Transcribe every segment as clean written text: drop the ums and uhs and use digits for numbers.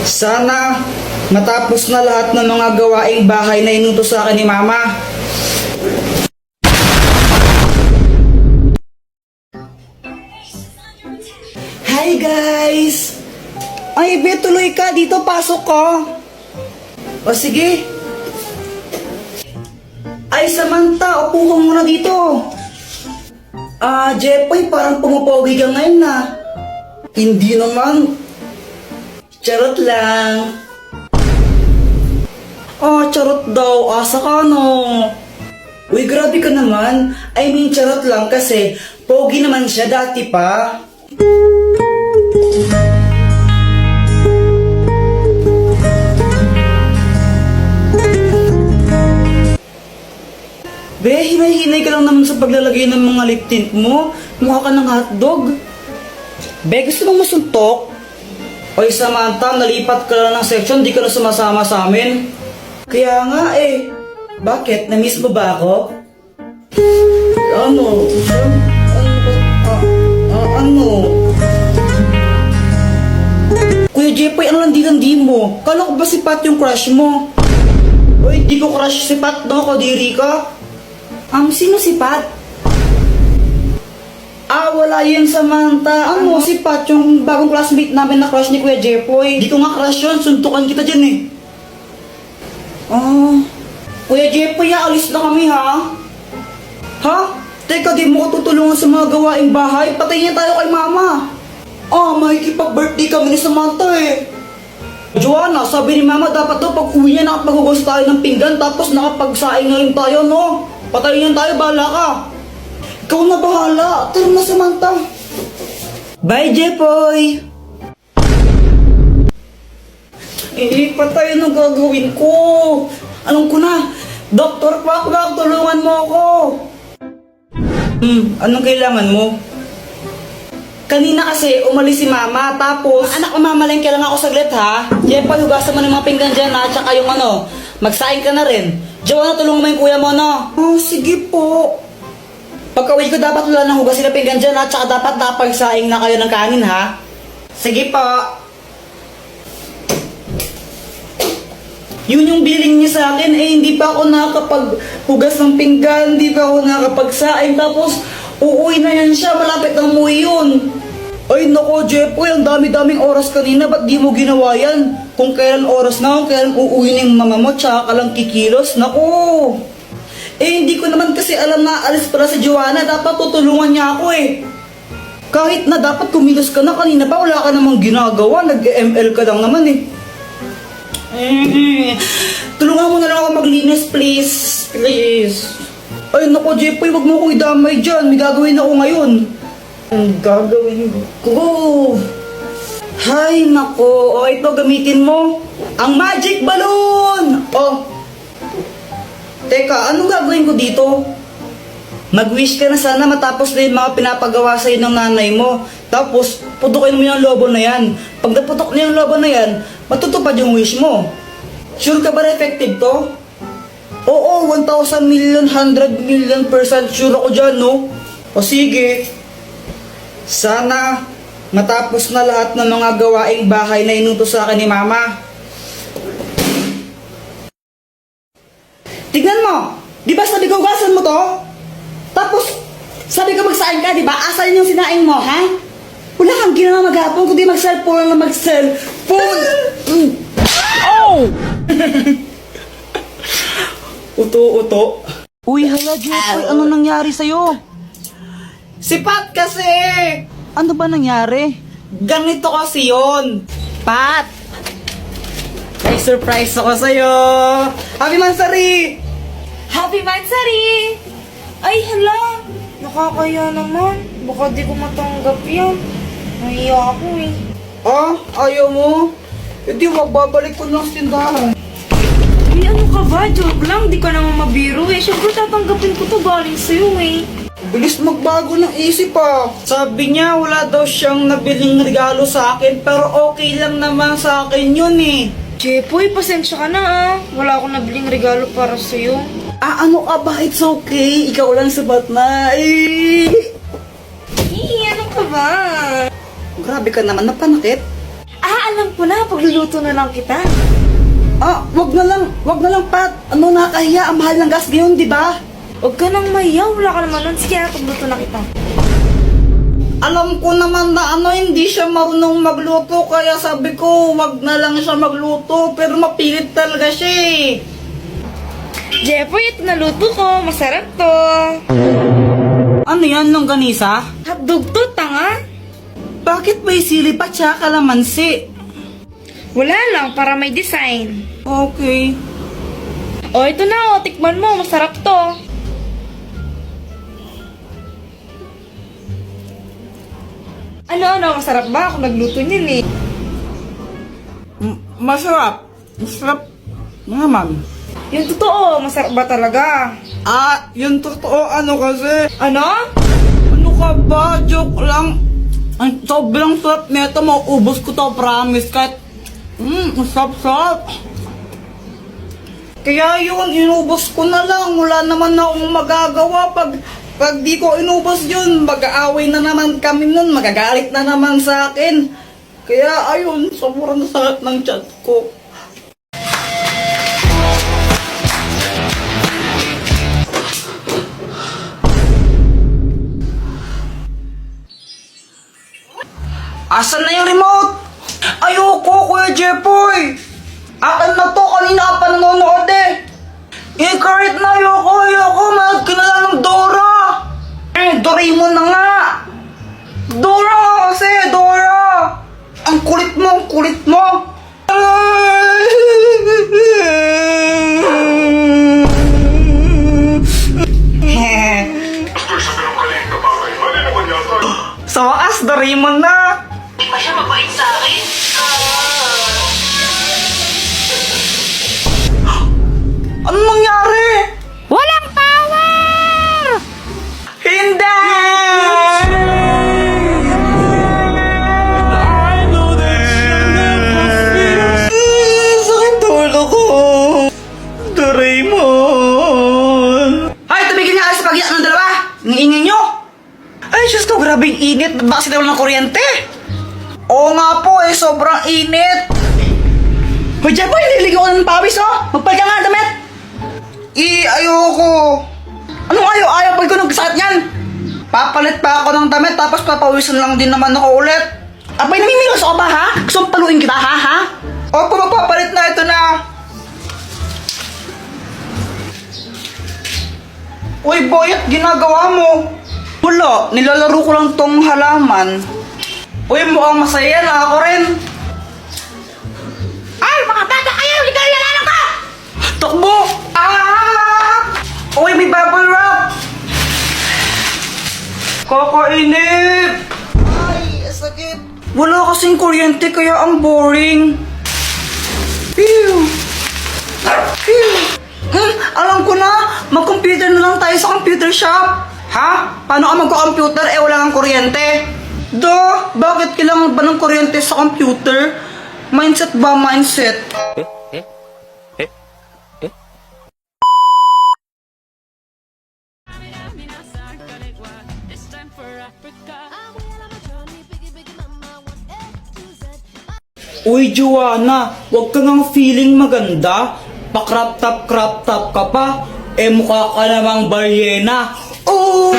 Sana matapos na lahat ng mga gawaing bahay na inutos sa akin ni Mama. Hi guys! Ay, be, tuloy ka. Dito, pasok ka. O sige. Ay, Samantha, upo ka muna dito. Jepoy, parang pumupogi ka ngayon na. Hindi naman. Charot lang. Charot daw. Asa ka, no? Uy, grabe ka naman. I mean, charot lang kasi pogi naman siya dati pa. Be, hinay-hinay ka lang naman sa paglalagay ng mga lip tint mo. Mukha ka ng hotdog. Be, gusto mong masuntok? Oy, Samantha, nalipat ka lang ng section, di ka na sumasama sa amin. Kaya nga eh. Bakit? Na-miss mo ba ako? Ano? Ano? Kuya Jepoy, ano landi-landi mo? Kala ko ba si Pat yung crush mo? Oy, di ko crush si Pat, no? Kadiri ka. Sino si Pat? Wala yun, Samantha. Ano? Si Pat, yung bagong classmate namin na crush ni Kuya Jepoy. Di ko nga crush yun, suntukan kita dyan eh. Kuya Jepoy, alis na kami ha? Ha? Teka, di mo ko tutulungan sa mga gawaing bahay. Patayin tayo kay Mama. Makikipag-birthday kami ni Samantha eh. Joanna, sabi ni Mama dapat daw pag uwi niya nakapaghugas tayo ng pinggan tapos nakapagsaing na rin tayo, no? Patayin tayo, bahala ka. Ikaw na bahala. Tara na, Samantha. Bye, Jepoy. Patay na gagawin ko. Alam ko na. Dr. Pakpak, tulungan mo ako. Anong kailangan mo? Kanina kasi umalis si Mama, tapos anak, mamamalengke lang ako saglit ha. Jepoy, hugasan mo ng mga pinggan dyan ha, tsaka yung magsaing ka na rin. Joanna, tulungan mo yung kuya mo, no? Sige po. Pagka-uwi ko dapat wala nang hugas sila pinggan dyan ha, tsaka dapat napagsaing na kayo ng kanin ha. Sige po. Yun yung billing niya sa akin, hindi pa ako nakakapaghugas ng pinggan, hindi pa ako nakakapagsaing, tapos uuwi na yan siya, malapit na umuwi yun. Ay nako, Jepoy, ang dami-daming oras kanina, ba't di mo ginawa yan? Kung kailan oras na, kung kailan uuwi ng mama mo, tsaka ka lang kikilos, nako. Hindi ko naman kasi alam na alis pala si Joanna, dapat tutulungan niya ako eh. Kahit na dapat kumilos ka na kanina pa, wala ka namang ginagawa, nag-ML ka lang naman eh. Tulungan mo na lang ako maglinis, please. Please. Ay nako, Jepoy, wag mo akong idamay dyan. May gagawin ako ngayon. Ang gagawin ko? Hay nako. Ito, gamitin mo. Ang magic balloon! Teka, anong gagawin ko dito? Mag-wish ka na sana matapos na yung mga pinapagawa sa'yo ng nanay mo. Tapos, putukin mo yung lobo na yan. Pag naputok na yung lobo na yan, matutupad yung wish mo. Sure ka ba na effective to? Oo, 1,000 million, 100 million % sure ako dyan, no? O sige. Sana matapos na lahat ng mga gawaing bahay na inutos sa akin ni Mama. Tignan mo! Di ba sabi ko hugasan mo to? Tapos, sabi ko magsaing ka, di ba? Asan yung sinaing mo, ha? Wala kang ginawa maghapon, kundi mag-cellphone lang na mag-cellphone. Oh! Uto-uto. Uy, hala, Jepoy, ano nangyari sa'yo? Si Pat kasi! Ano ba nangyari? Ganito kasi yun. Pat! May surprise ako sa'yo! Happy Mansari! Happy Mansari! Ay, hala! Nakakaya naman. Baka di ko matanggap yan. Nahiya ako eh. Ayaw mo? Hindi, magbabalik ko lang sa tindahan. Ay, ano ka ba? Joke lang. Di ka naman mabiro eh. Siyempre tatanggapin ko to galing sa'yo eh. Bilis magbago ng isip Sabi niya wala daw siyang nabiling regalo sa akin, pero okay lang naman sa akin yun eh. Jepoy, pasensya ka na ah. Wala akong nabiling regalo para sa'yo. Ano ka ba? It's okay. Ikaw lang sabat na. Ano ka ba? Grabe ka naman, napanakit. Alam ko na, pagluluto na lang kita. Wag na lang, Pat. Ano, nakahiya, ang mahal ng gas ngayon, di ba? Huwag ka nang mahiya, wala ka naman nun. Sige, pagluto na kita. Alam ko naman na hindi siya marunong magluto, kaya sabi ko, wag na lang siya magluto, pero mapilit talaga siya eh. Jeffoy, ito naluto ko. Masarap to. Ano yan, longganisa? Hotdog to, tanga. Bakit may sili pa tsaka kalamansi? Wala lang, para may design. Okay. Ito na, tikman mo. Masarap to. Ano, masarap ba? Ako nagluto niyan eh. Masarap. Masarap naman. Yung totoo, masarap ba talaga? Yung totoo, kasi. Ano? Ano ka ba? Joke lang. Ang sobrang sarap nito, mauubos ko to, promise. Kahit, masarap-sarap. Kaya yun, inubos ko na lang. Wala naman akong magagawa. Pag di ko inubos yun, mag-aaway na naman kami nun. Magagalit na naman sa akin. Kaya ayun, sobrang sakit ng chat ko. Asan na yung remote? Ayoko, Kuya Jepoy! Akin na to, kanina ka pa nanonood eh! Kahit na ayoko, mahal ka na lang ng Dora! Doraemon na nga! Dora kasi, Dora! Ang kulit mo! Sa wakas, Doraemon na! Hindi pa siya mabait sa akin. Anong nangyari? Walang power! Hindi! Sakit ulo ko. Doraemon. Hay, tumigil nga kayo sa pag-iyak ng dalawa. Ang nyo. Ay, Diyos ko, grabe yung init. Ba't ba kasi nawala ng kuryente? Oo nga po sobrang init. Hoy, Jepoy, nililigo ko ng pawis, Magpalit ka nga ng damit. Ayoko. Anong ayaw? Pag ko nagsakit yan. Papalit pa ako ng damit, tapos papawisan lang din naman ako ulit. Abay, namimilos ako ba, ha? Gusto mong paluin kita, ha? Opo, magpapalit na, ito na. Uy, Boyet, ginagawa mo? Wala, nilalaro ko lang tong halaman. Uy, mukhang masaya na ako rin. Ay, mga bata kayo! Ikaw yung ka! Takbo! Uy, may bubble wrap! Kakainip! Ay, sakit! Wala kasing kuryente kaya ang boring. Phew! Alam ko na! Mag-computer na lang tayo sa computer shop! Ha? Paano ka magko-computer wala kang kuryente? Bakit kailangan ba ng kuryente sa computer? Mindset ba mindset? Uy, Joanna, wag ka ngang feeling maganda. Pa-crop top ka pa. Mukha ka namang balyena. Oh!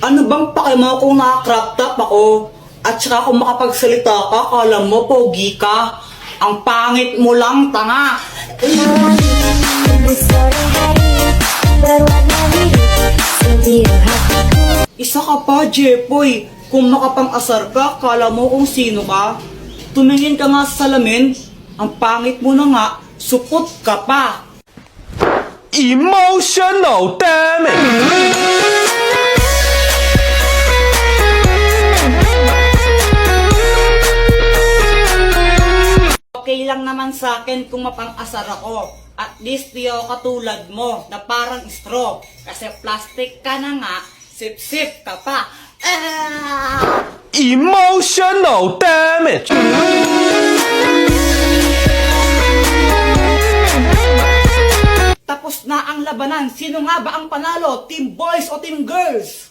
Ano bang pakima kung naka-crop top ako? At saka kung makapagsalita ka, kala mo pogi ka. Ang pangit mo lang, tanga. Isa ka pa, Jepoy. Kung makapang-asar ka, kala mo kung sino ka. Tumingin ka nga sa salamin. Ang pangit mo na nga, supot ka pa. Emotional damage! Okay lang naman sa akin kung mapang-asar ako. At least di ako katulad mo na parang straw. Kasi plastic ka na nga, sip-sip ka pa. Emotional damage! tapos na ang labanan. Sino nga ba ang panalo? Team boys o team girls?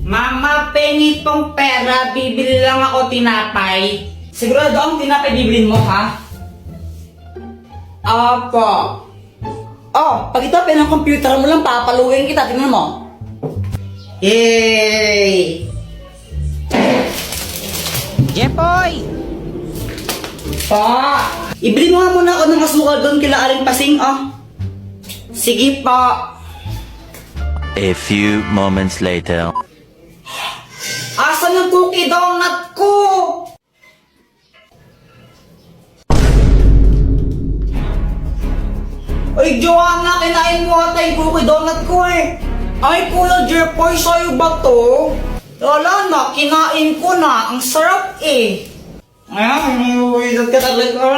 Mama, pengi tong pera. Bibili lang ako tinapay. Sigurado ang tinapay bibilin mo, ha? Opo. Oh, pag ito ng computer mo lang, papaluin kita. Tingnan mo. Yay! Jepoy! Pa! Ibili mo nga muna ako ng asukal doon kila Aling Pasing, oh. Sige pa. A few moments later. Asan yung cookie donut ko? Ay, Joanna, kinain mo ata yung cookie donut ko eh. Ay, Kuya Jepoy, sa'yo ba to? Wala na, kinain ko na. Ang sarap eh. Ay, inuwilat ka talaga.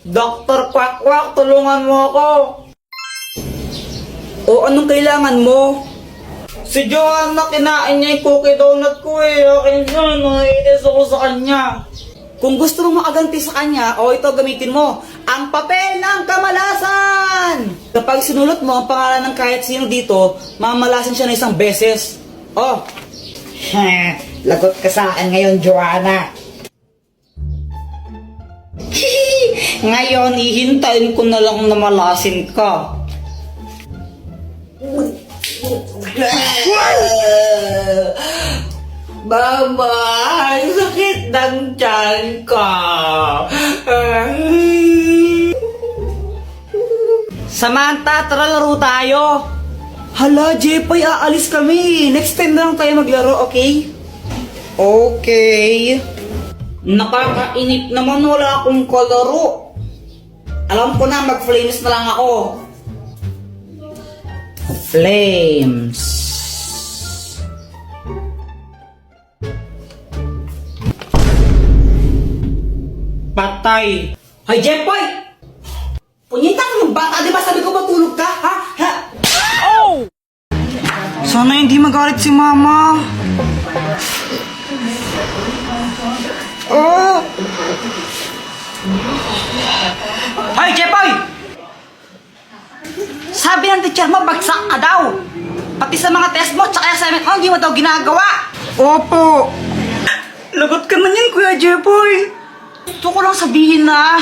Dr. Quack-Quack, tulungan mo ako. O, anong kailangan mo? Si Joanna, kinain niya yung cookie donut ko eh. Akin yun, naiinis ako sa kanya. Kung gusto mong makaganti sa kanya, o ito gamitin mo, ang papel ng kamalasan! Kapag sinulot mo ang pangalan ng kahit sino dito, mamalasan siya na isang beses. Oh, lagot ka sa akin ngayon, Joanna. Ngayon, hihintayin ko na lang na malasin ka. Mama, ang sakit ng tiyan ko. Samantha, tara laro tayo. Hala, Jepoy, aalis kami. Next time na lang tayo maglaro, okay? Okay. Nakakainip naman, wala akong kalaro. Alam ko na, mag-flames na lang ako. Flames. Patay. Hay, Jepoy! Punyitang yung bata, di ba sabi ko matulog ka, ha? Ha? Oh! Sana hindi magalit si Mama. Oh! Hay, Jepoy! Sabi ng teacher mo, bagsak ka daw. Pati sa mga test mo, tsaka assignment mo, hindi mo daw ginagawa. Opo. Lagot ka man yan, Kuya Jepoy. Gusto ko lang sabihin na,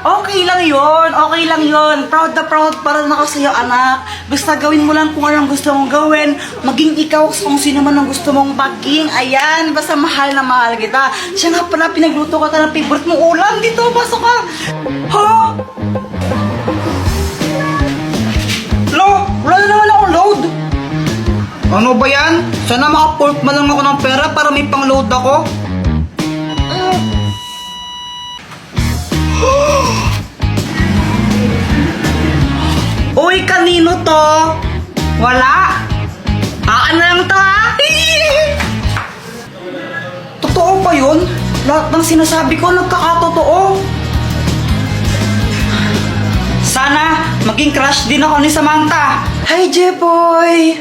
okay lang yon. Proud na proud para na ako sa'yo, anak. Basta gawin mo lang kung anong gusto mong gawin. Maging ikaw kung sino man ang gusto mong maging. Ayan, basta mahal na mahal kita. Siya nga pala, pinagluto ka ng favorite mong ulam. Dito, pasok ka. Ha? Lo, wala na naman akong load. Ano ba yan? Sana maka-port man lang ako ng pera para may pang-load ako. Uy, kanino to? Wala. Ano lang to, ha? Totoo pa yun? Lahat ng sinasabi ko nagkakatotoo. Sana maging crush din ako ni Samantha. Hi, Jepoy.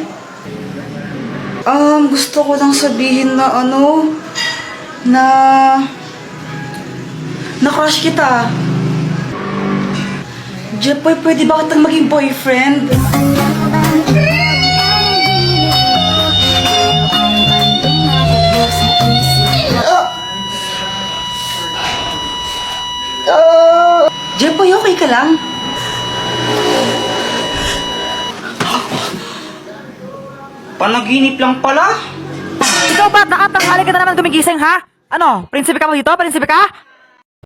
Gusto ko lang sabihin na na crush kita. Jepoy, pwede ba kitang maging boyfriend? Jepoy, okay ka lang? Panaginip lang pala. Ikaw ba? Nakatanghali ka na naman gumigising, ha? Ano? Prinsipe ka mo dito? Prinsipe ka?